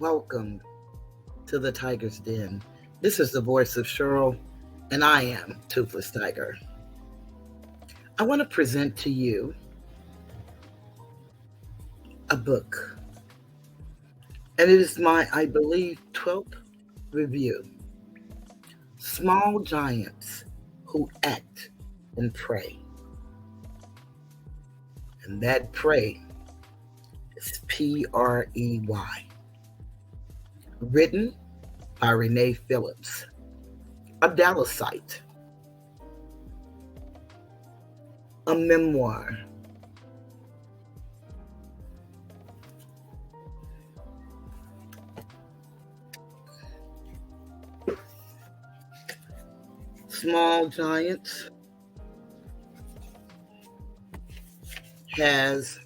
Welcome to the Tiger's Den. This is the voice of Cheryl, and I am Toothless Tiger. I want to present to you a book, and it is my, I believe, 12th review. Small Giants Who Act and Pray. And that pray is P-R-E-Y. Written by Renee Phillips, a Dallasite. A memoir. Small Giants has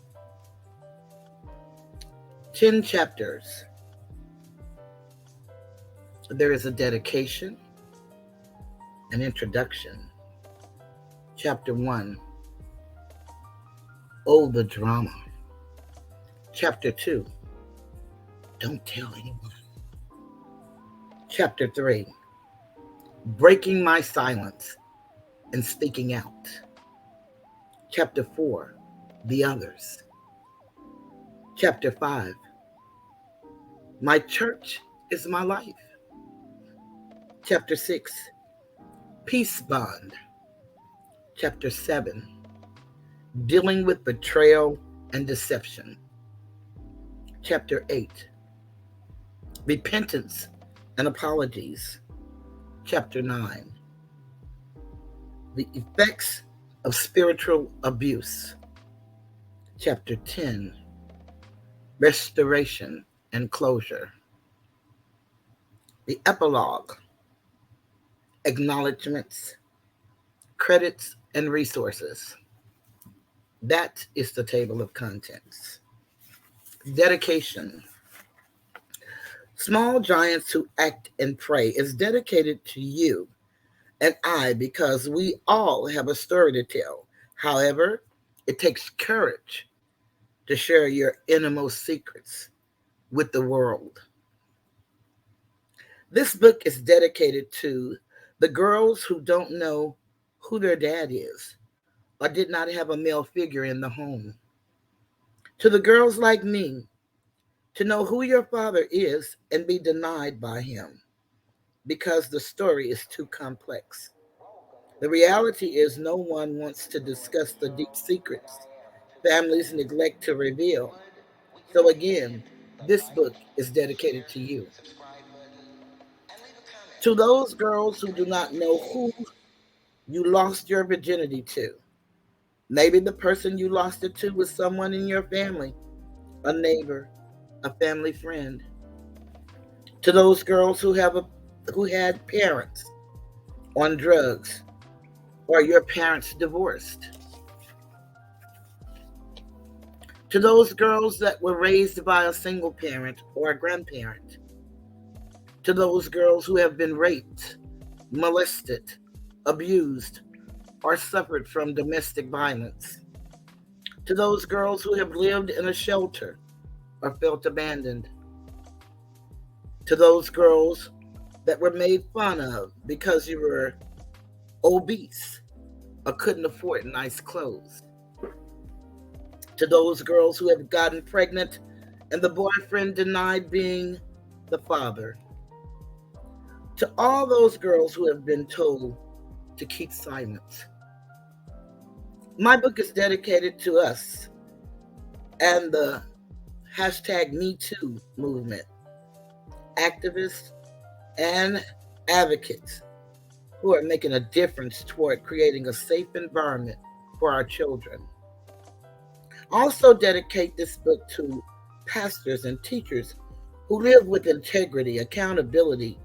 10 chapters. There is a dedication, an introduction. Chapter 1, Oh, the Drama. Chapter 2, Don't Tell Anyone. Chapter 3, Breaking My Silence and Speaking Out. Chapter 4, The Others. Chapter 5, My Church is My Life. Chapter 6, Peace Bond. Chapter 7, Dealing with Betrayal and Deception. Chapter 8, Repentance and Apologies. Chapter 9, The Effects of Spiritual Abuse. Chapter 10, Restoration and Closure. The Epilogue, Acknowledgements, Credits, and Resources. That is the table of contents. Dedication. Small Giants Who Act and Pray is dedicated to you and I because we all have a story to tell. However, it takes courage to share your innermost secrets with the world. This book is dedicated to the girls who don't know who their dad is or did not have a male figure in the home. To the girls like me, to know who your father is and be denied by him because the story is too complex. The reality is no one wants to discuss the deep secrets families neglect to reveal. So again, this book is dedicated to you. To those girls who do not know who you lost your virginity to. Maybe the person you lost it to was someone in your family, a neighbor, a family friend. To those girls who had parents on drugs or your parents divorced. To those girls that were raised by a single parent or a grandparent. To those girls who have been raped, molested, abused, or suffered from domestic violence. To those girls who have lived in a shelter or felt abandoned. To those girls that were made fun of because you were obese or couldn't afford nice clothes. To those girls who have gotten pregnant and the boyfriend denied being the father. To all those girls who have been told to keep silent. My book is dedicated to us and the #MeToo movement, activists and advocates who are making a difference toward creating a safe environment for our children. I also dedicate this book to pastors and teachers who live with integrity, accountability,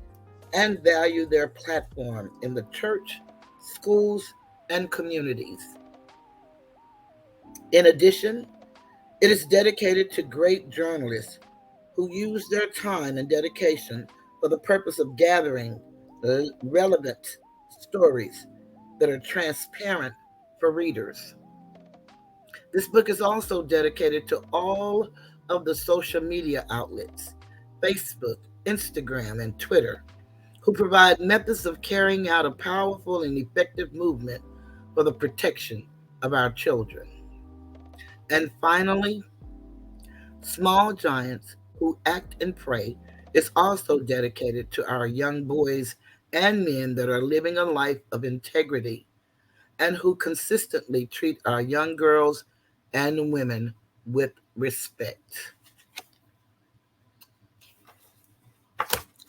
and value their platform in the church, schools, and communities. In addition, it is dedicated to great journalists who use their time and dedication for the purpose of gathering relevant stories that are transparent for readers. This book is also dedicated to all of the social media outlets Facebook, Instagram, and Twitter, who provide methods of carrying out a powerful and effective movement for the protection of our children. And finally, Small Giants Who Act and Pray is also dedicated to our young boys and men that are living a life of integrity and who consistently treat our young girls and women with respect.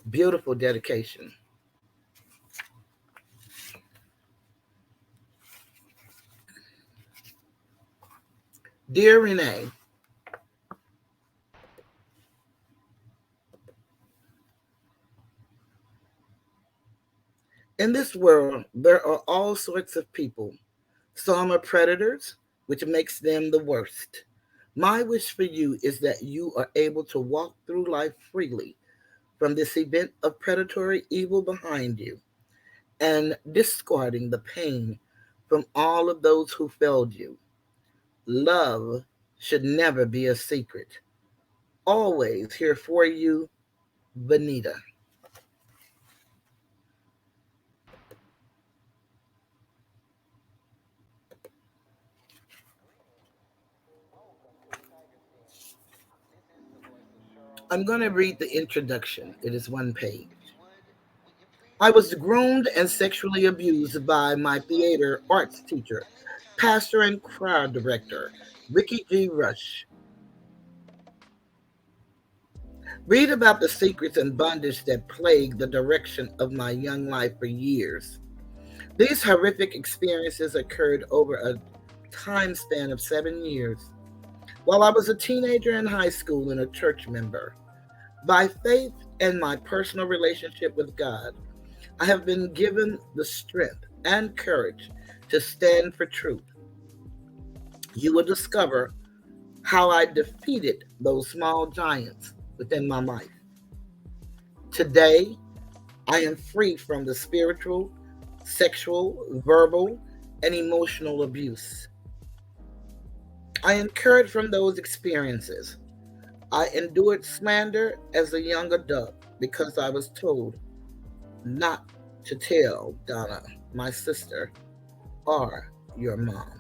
Beautiful dedication. Dear Renee, in this world, there are all sorts of people. Some are predators, which makes them the worst. My wish for you is that you are able to walk through life freely from this event of predatory evil behind you and discarding the pain from all of those who failed you. Love should never be a secret. Always here for you, Benita. I'm going to read the introduction. It is one page. I was groomed and sexually abused by my theater arts teacher, pastor, and choir director, Ricky G. Rush. Read about the secrets and bondage that plagued the direction of my young life for years. These horrific experiences occurred over a time span of 7 years. While I was a teenager in high school and a church member, by faith and my personal relationship with God, I have been given the strength and courage to stand for truth. You will discover how I defeated those small giants within my life. Today, I am free from the spiritual, sexual, verbal, and emotional abuse. I incurred from those experiences. I endured slander as a young adult because I was told not to tell Donna, my sister, or your mom.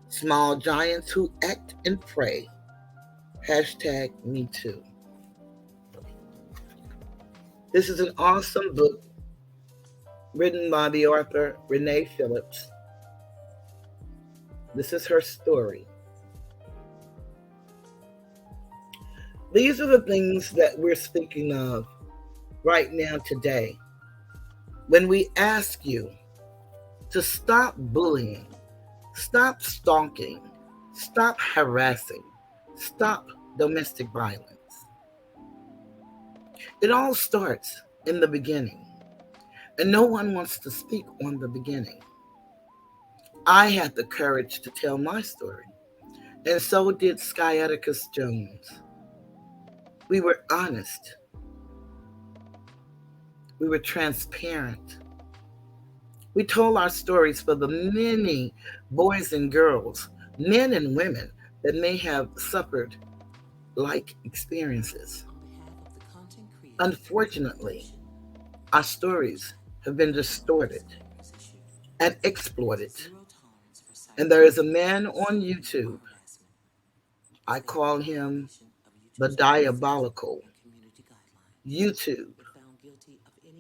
Small giants who act and pray. Hashtag me too. This is an awesome book written by the author Renee Phillips. This is her story. These are the things that we're speaking of right now today. When we ask you to stop bullying, stop stalking, stop harassing, stop domestic violence. It all starts in the beginning, and no one wants to speak on the beginning. I had the courage to tell my story, and so did Sciaticus Jones. We were honest. We were transparent. We told our stories for the many boys and girls, men and women that may have suffered like experiences. Unfortunately, our stories have been distorted and exploited. And there is a man on YouTube, I call him the diabolical YouTube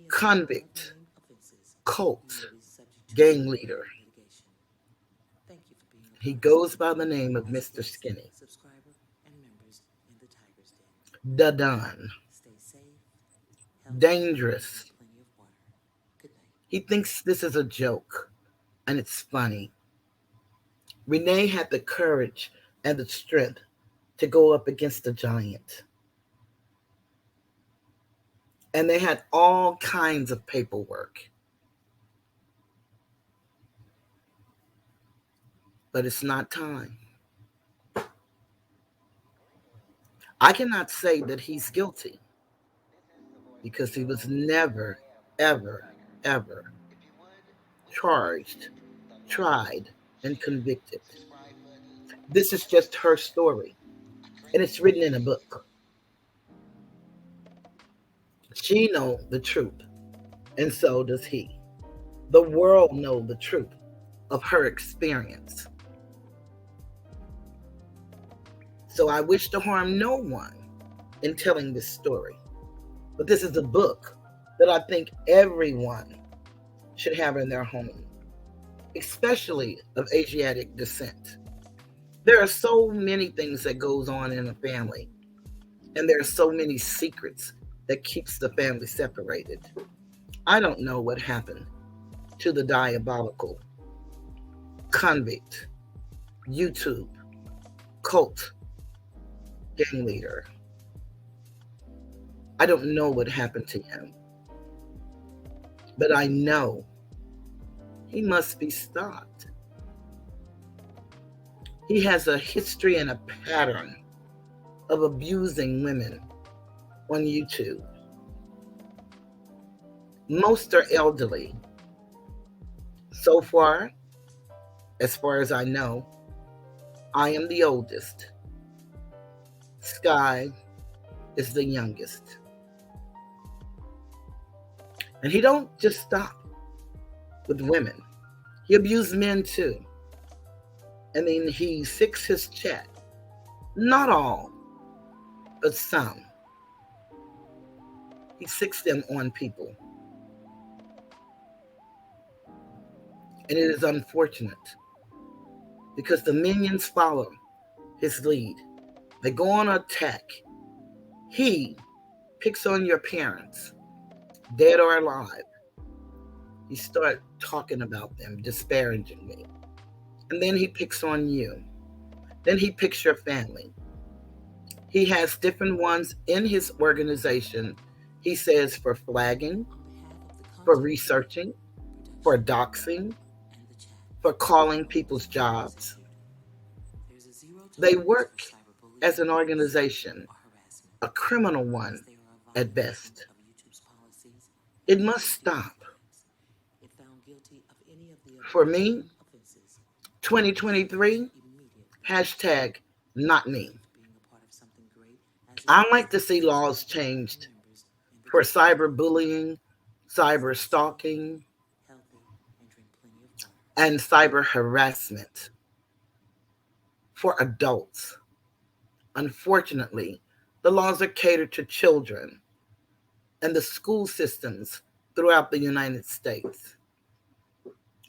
convict cult gang leader. He goes by the name of Mr. Skinny. The Don. Dangerous. He thinks this is a joke and it's funny. Renee had the courage and the strength to go up against the giant. And they had all kinds of paperwork. But it's not time. I cannot say that he's guilty because he was never, ever, ever charged, tried, and convicted. This is just her story, and it's written in a book. She know the truth, and so does he. The world know the truth of her experience. So I wish to harm no one in telling this story. But this is a book that I think everyone should have in their home, especially of Asiatic descent. There are so many things that goes on in a family, and there are so many secrets that keeps the family separated. I don't know what happened to the diabolical convict, YouTube, cult, gang leader. I don't know what happened to him, but I know he must be stopped. He has a history and a pattern of abusing women on YouTube. Most are elderly. So far as I know, I am the oldest. Sky is the youngest. And he don't just stop with women. He abused men too. And then he sicks his chat. Not all, but some. He sicks them on people. And it is unfortunate because the minions follow his lead. They go on attack. He picks on your parents, dead or alive. He starts talking about them disparagingly. And then he picks on you. Then he picks your family. He has different ones in his organization. He says for flagging, for researching, for doxing, for calling people's jobs. They work as an organization, a criminal one at best. It must stop. For me, 2023, hashtag not me. I like to see laws changed for cyberbullying, cyber stalking, and cyber harassment for adults. Unfortunately, the laws are catered to children and the school systems throughout the United States.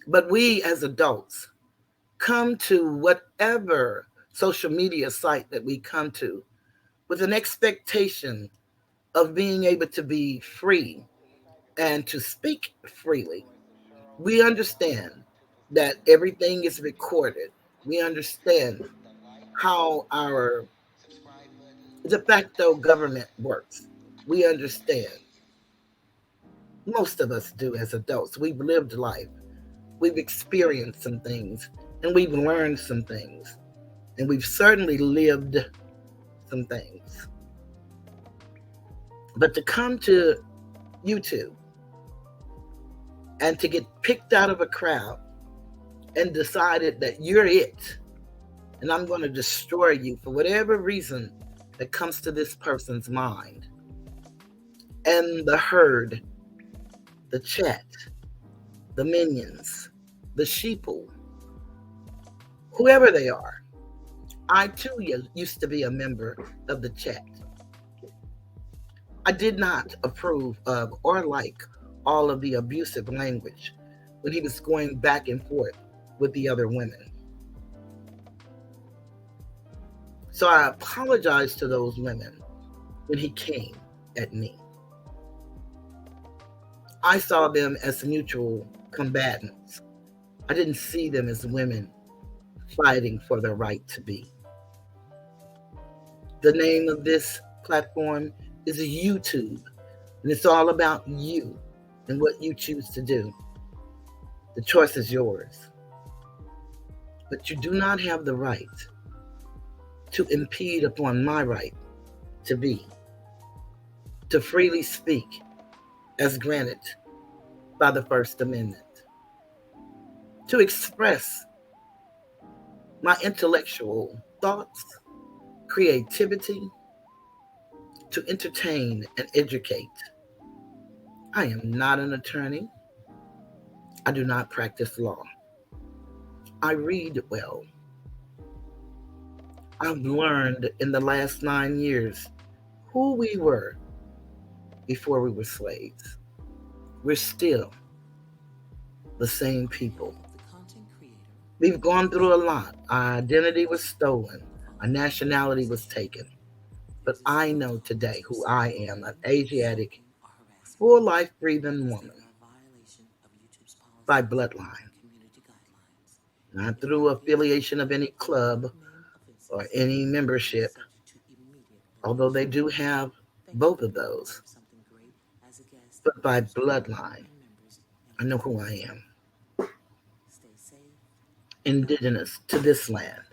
But we as adults come to whatever social media site that we come to with an expectation of being able to be free and to speak freely. We understand that everything is recorded. We understand how our de facto government works. We understand. Most of us do as adults. We've lived life. We've experienced some things and we've learned some things. And we've certainly lived some things. But to come to YouTube and to get picked out of a crowd and decided that you're it, and I'm going to destroy you for whatever reason that comes to this person's mind, and the herd, the chat, the minions, the sheeple, whoever they are. I too used to be a member of the chat. I did not approve of or like all of the abusive language when he was going back and forth with the other women. So I apologized to those women when he came at me. I saw them as mutual combatants. I didn't see them as women fighting for their right to be. The name of this platform is YouTube, and it's all about you and what you choose to do. The choice is yours. But you do not have the right to impede upon my right to be, to freely speak as granted by the First Amendment, to express my intellectual thoughts, creativity, to entertain and educate. I am not an attorney. I do not practice law. I read well. I've learned in the last 9 years who we were before we were slaves. We're still the same people. We've gone through a lot. Our identity was stolen, our nationality was taken. But I know today who I am, an Asiatic, full life breathing woman by bloodline, not through affiliation of any club or any membership, although they do have both of those, but by bloodline. I know who I am. Indigenous to this land.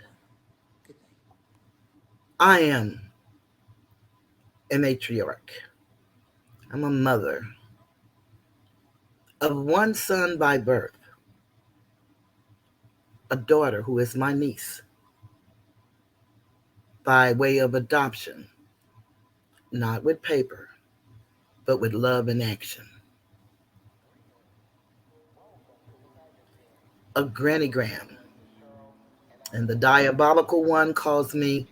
I am a matriarch. I'm a mother of one son by birth, a daughter who is my niece by way of adoption, not with paper, but with love and action. A grannygram, and the diabolical one calls me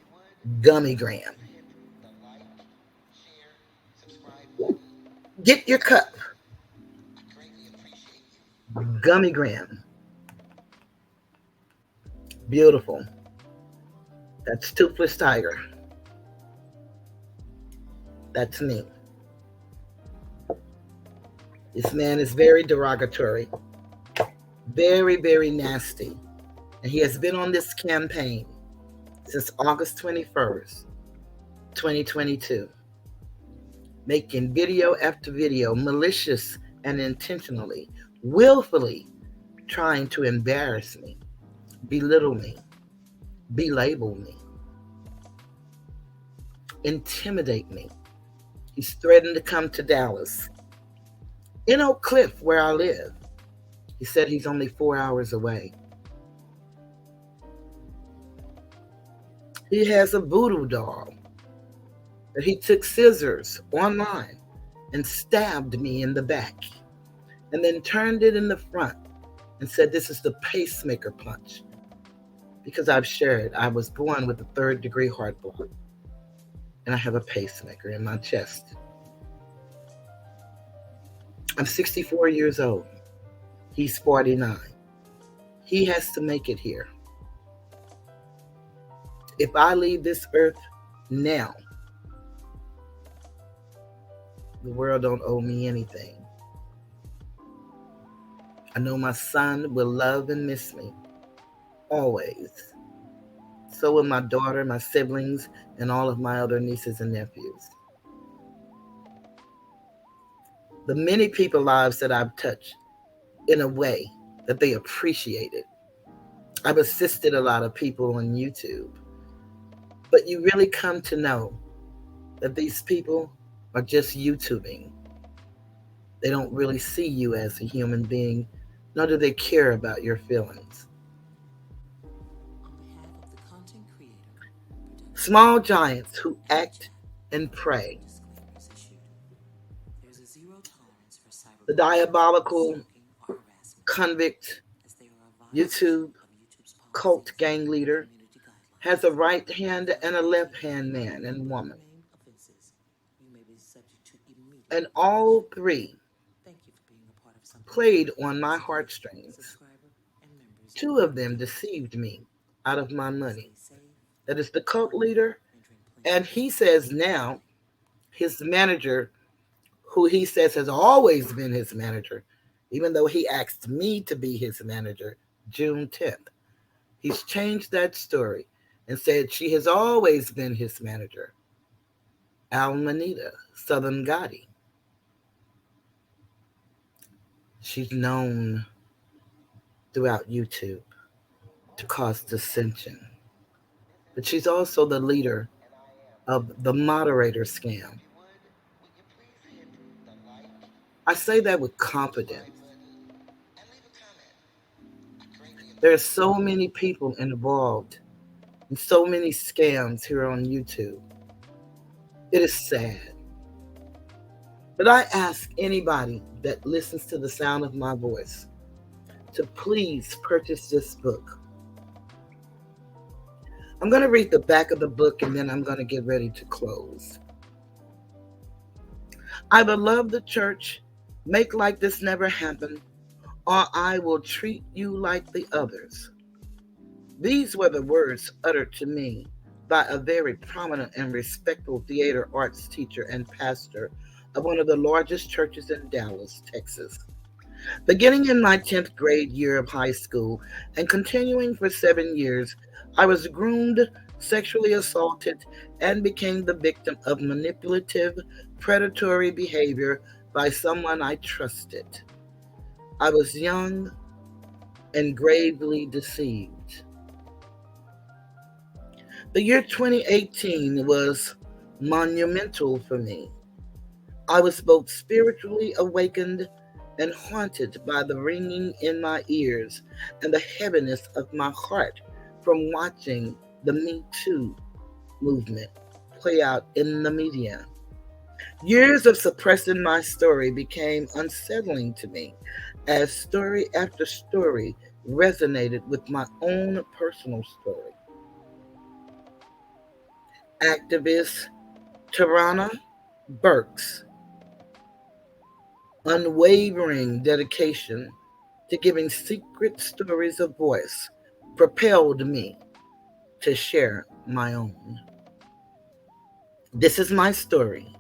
gummygram. Get your cup, gummygram. Beautiful. That's Toothless Tiger. That's me. This man is very derogatory, very, very nasty. And he has been on this campaign since August 21st, 2022, making video after video, malicious and intentionally, willfully trying to embarrass me, belittle me, belabel me, intimidate me. He's threatened to come to Dallas. In Oak Cliff, where I live, he said he's only 4 hours away. He has a voodoo doll that he took scissors online and stabbed me in the back and then turned it in the front and said, this is the pacemaker punch. Because I've shared, I was born with a 3rd-degree heart block and I have a pacemaker in my chest. I'm 64 years old. He's 49. He has to make it here. If I leave this earth now, the world don't owe me anything. I know my son will love and miss me, always. So will my daughter, my siblings, and all of my other nieces and nephews. The many people's lives that I've touched in a way that they appreciate it. I've assisted a lot of people on YouTube. But you really come to know that these people are just YouTubing. They don't really see you as a human being, nor do they care about your feelings. Small giants who act and pray. The diabolical convict YouTube cult gang leader has a right hand and a left hand man and woman. And all three played on my heartstrings. 2 of them deceived me out of my money. That is the cult leader, and he says now his manager, who he says has always been his manager, even though he asked me to be his manager June 10th. He's changed that story and said she has always been his manager, Almanita Southern Gotti. She's known throughout YouTube to cause dissension. But she's also the leader of the moderator scam. I say that with confidence. There are so many people involved in so many scams here on YouTube. It is sad. But I ask anybody that listens to the sound of my voice to please purchase this book. I'm going to read the back of the book and then I'm going to get ready to close. I will love the church, make like this never happened, or I will treat you like the others. These were the words uttered to me by a very prominent and respectable theater arts teacher and pastor of one of the largest churches in Dallas, Texas. Beginning in my 10th grade year of high school and continuing for 7 years, I was groomed, sexually assaulted, and became the victim of manipulative, predatory behavior by someone I trusted. I was young and gravely deceived. The year 2018 was monumental for me. I was both spiritually awakened and haunted by the ringing in my ears and the heaviness of my heart from watching the Me Too movement play out in the media. Years of suppressing my story became unsettling to me as story after story resonated with my own personal story. Activist Tarana Burke's unwavering dedication to giving secret stories a voice propelled me to share my own. This is my story.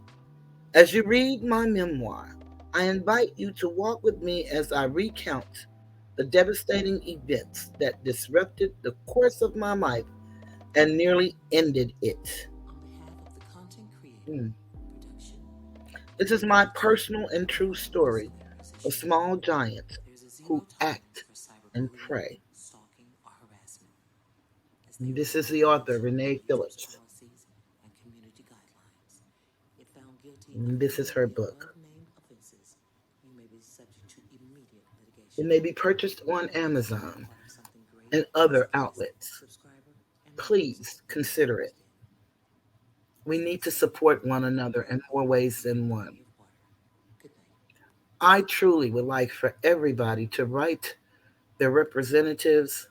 As you read my memoir, I invite you to walk with me as I recount the devastating events that disrupted the course of my life and nearly ended it. This is my personal and true story of small giants who act and pray. This is the author, Renee Phillips. And this is her book. It may be purchased on Amazon and other outlets. Please consider it. We need to support one another in more ways than one. I truly would like for everybody to write their representatives,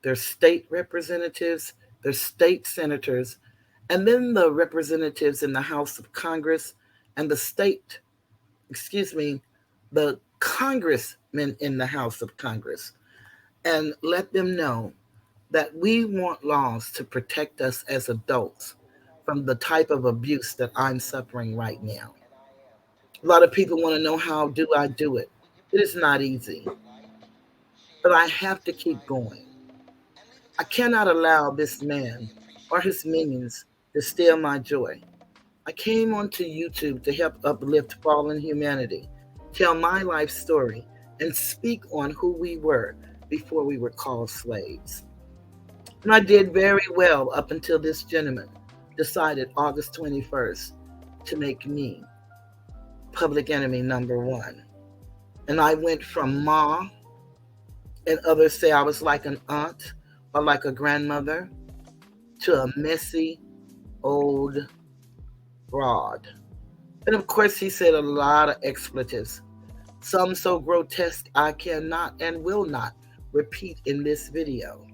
their state representatives, their state senators, and then the representatives in the House of Congress and the congressmen in the House of Congress, and let them know that we want laws to protect us as adults from the type of abuse that I'm suffering right now. A lot of people want to know, how do I do it? It is not easy, but I have to keep going. I cannot allow this man or his minions to steal my joy. I came onto YouTube to help uplift fallen humanity, tell my life story, and speak on who we were before we were called slaves. And I did very well up until this gentleman decided August 21st to make me public enemy number one. And I went from Ma, and others say I was like an aunt or like a grandmother, to a messy old broad. And of course, he said a lot of expletives, some so grotesque I cannot and will not repeat in this video.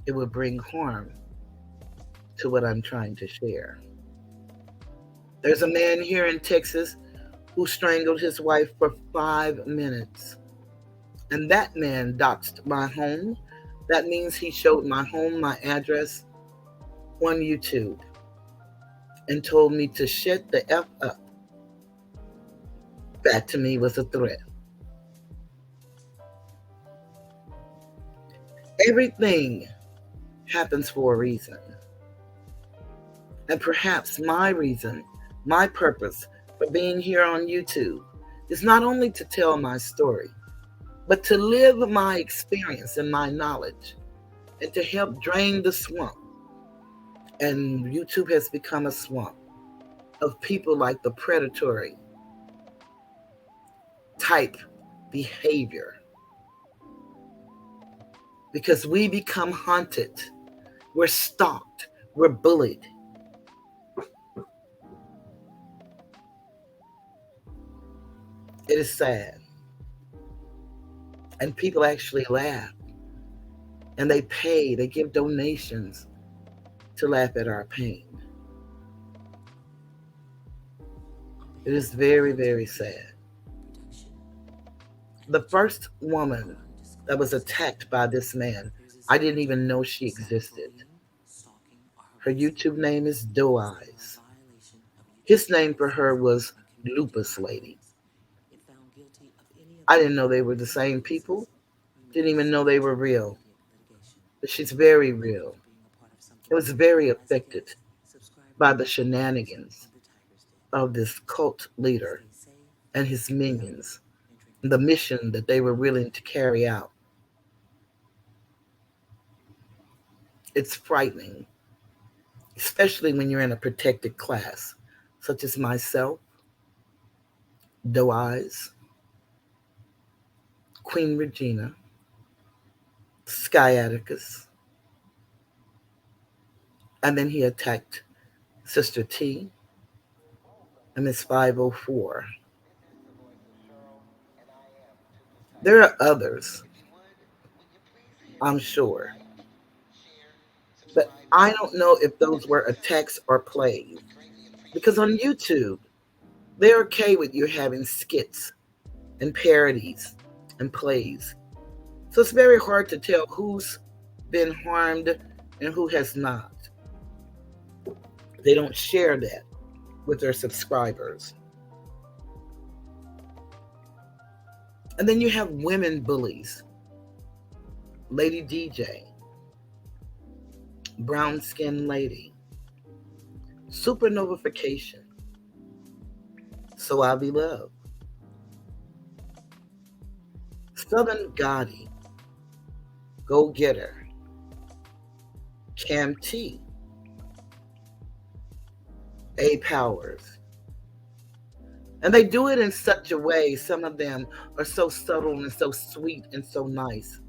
It would bring harm to what I'm trying to share. There's a man here in Texas who strangled his wife for 5 minutes. And that man doxed my home. That means he showed my home, my address on YouTube, and told me to shut the F up. That to me was a threat. Everything happens for a reason. And perhaps my reason, my purpose for being here on YouTube is not only to tell my story, but to live my experience and my knowledge and to help drain the swamp. And YouTube has become a swamp of people like the predatory type behavior. Because we become haunted, we're stalked, we're bullied. It is sad. And people actually laugh. And they give donations to laugh at our pain. It is very, very sad. The first woman that was attacked by this man, I didn't even know she existed. Her YouTube name is Doe Eyes. His name for her was Lupus Lady. I didn't know they were the same people. Didn't even know they were real. But she's very real. I was very affected by the shenanigans of this cult leader and his minions, the mission that they were willing to carry out. It's frightening, especially when you're in a protected class, such as myself, Doe Eyes, Queen Regina, Sciaticus, and then he attacked Sister T and Miss 504. There are others, I'm sure, but I don't know if those were attacks or plays. Because on YouTube, they're okay with you having skits and parodies and plays. So it's very hard to tell who's been harmed and who has not. They don't share that with their subscribers. And then you have women bullies. Lady DJ, Brown Skin Lady, Supernovification, So I Be Love, Southern Gotti, Go Getter, Cam T, A Powers. And they do it in such a way, some of them are so subtle and so sweet and so nice.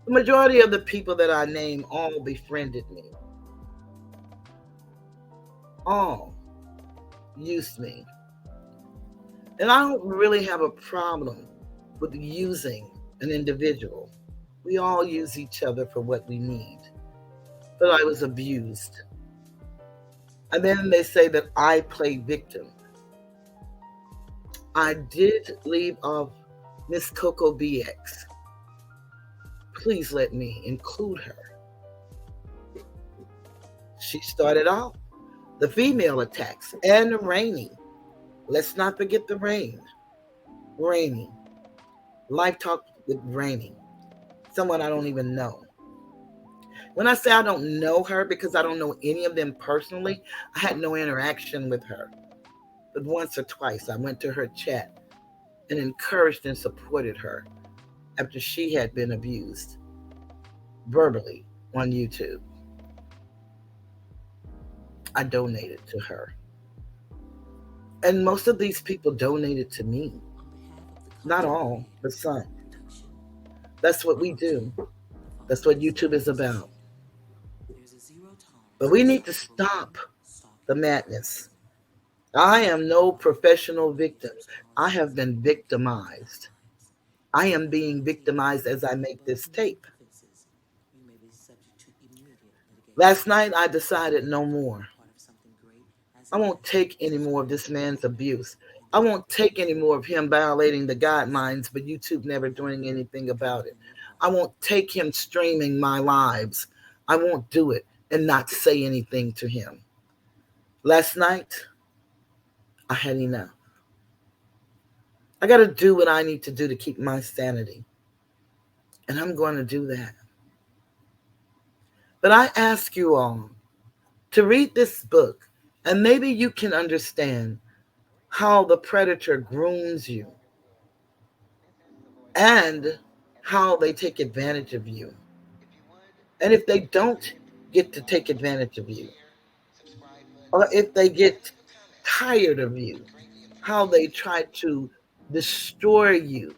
The majority of the people that I name all befriended me. All used me. And I don't really have a problem with using an individual. We all use each other for what we need. But I was abused. And then they say that I play victim. I did leave off Miss Coco BX. Please let me include her. She started off the female attacks and the Rainy. Let's not forget the Rain. Rainy. Life Talk with Rainy. Someone I don't even know. When I say I don't know her because I don't know any of them personally, I had no interaction with her. But once or twice I went to her chat and encouraged and supported her after she had been abused verbally on YouTube. I donated to her. And most of these people donated to me. Not all, but some. That's what we do. That's what YouTube is about. But we need to stop the madness. I am no professional victim. I have been victimized. I am being victimized as I make this tape. Last night, I decided no more. I won't take any more of this man's abuse. I won't take any more of him violating the guidelines, but YouTube never doing anything about it. I won't take him streaming my lives. I won't do it and not say anything to him. Last night, I had enough. I got to do what I need to do to keep my sanity. And I'm going to do that. But I ask you all to read this book, and maybe you can understand how the predator grooms you and how they take advantage of you. And if they don't get to take advantage of you, or if they get tired of you, how they try to destroy you.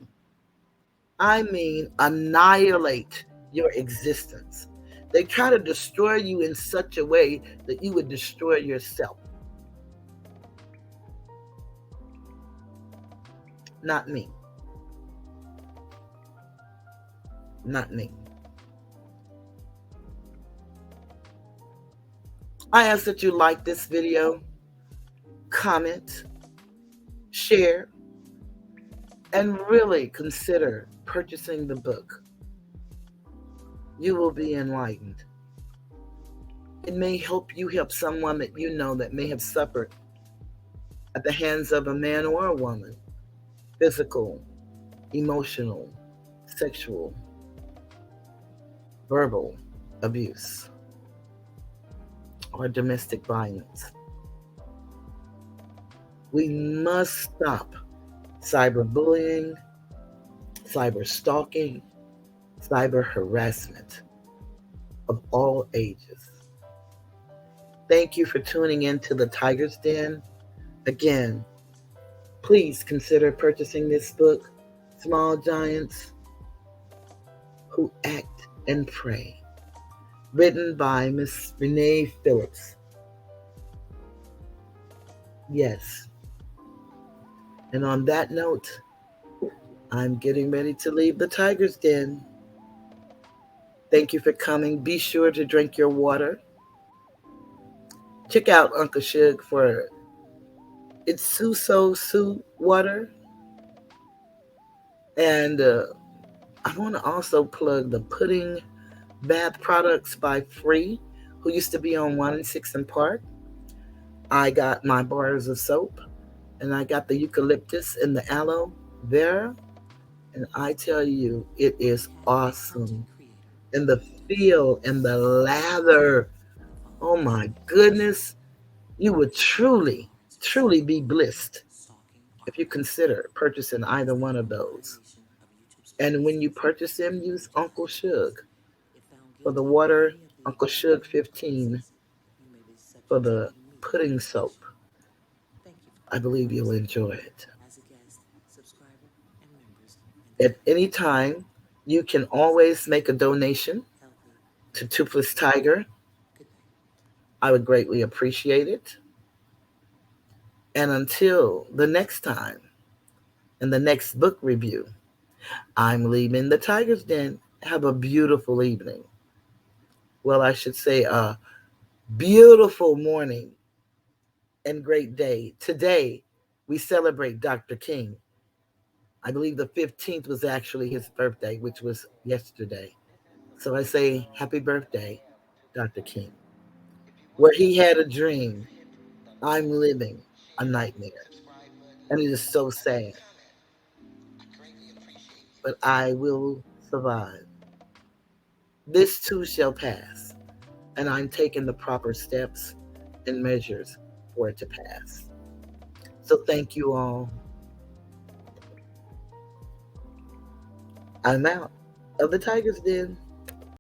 I mean, annihilate your existence. They try to destroy you in such a way that you would destroy yourself. Not me. Not me. I ask that you like this video, comment, share, and really consider purchasing the book. You will be enlightened. It may help you help someone that you know that may have suffered at the hands of a man or a woman, physical, emotional, sexual, verbal abuse, or domestic violence. We must stop cyberbullying, cyber stalking, cyber harassment of all ages. Thank you for tuning in to the Tiger's Den. Again, please consider purchasing this book, Small Giants Who Act and Pray, written by Miss Renee Phillips. Yes. And on that note, I'm getting ready to leave the Tiger's Den. Thank you for coming. Be sure to drink your water. Check out Uncle Shug for its Su water. And I want to also plug the Pudding Bath Products by Free, who used to be on 1 and 6 and Park. I got my bars of soap, and I got the eucalyptus and the aloe vera. And I tell you, it is awesome. And the feel and the lather, oh my goodness, you would truly, truly be blessed if you consider purchasing either one of those. And when you purchase them, use Uncle Shug for the water, Uncle Shug 15 for the pudding soap. I believe you'll enjoy it. At any time, you can always make a donation to Toothless Tiger. I would greatly appreciate it. And until the next time, and the next book review, I'm leaving the Tiger's Den. Have a beautiful evening. Well, I should say a beautiful morning and great day. Today, we celebrate Dr. King. I believe the 15th was actually his birthday, which was yesterday. So I say, happy birthday, Dr. King. Where he had a dream, I'm living a nightmare. And it is so sad. But I will survive. This too shall pass. And I'm taking the proper steps and measures for it to pass. So thank you all. I'm out of the Tiger's Den.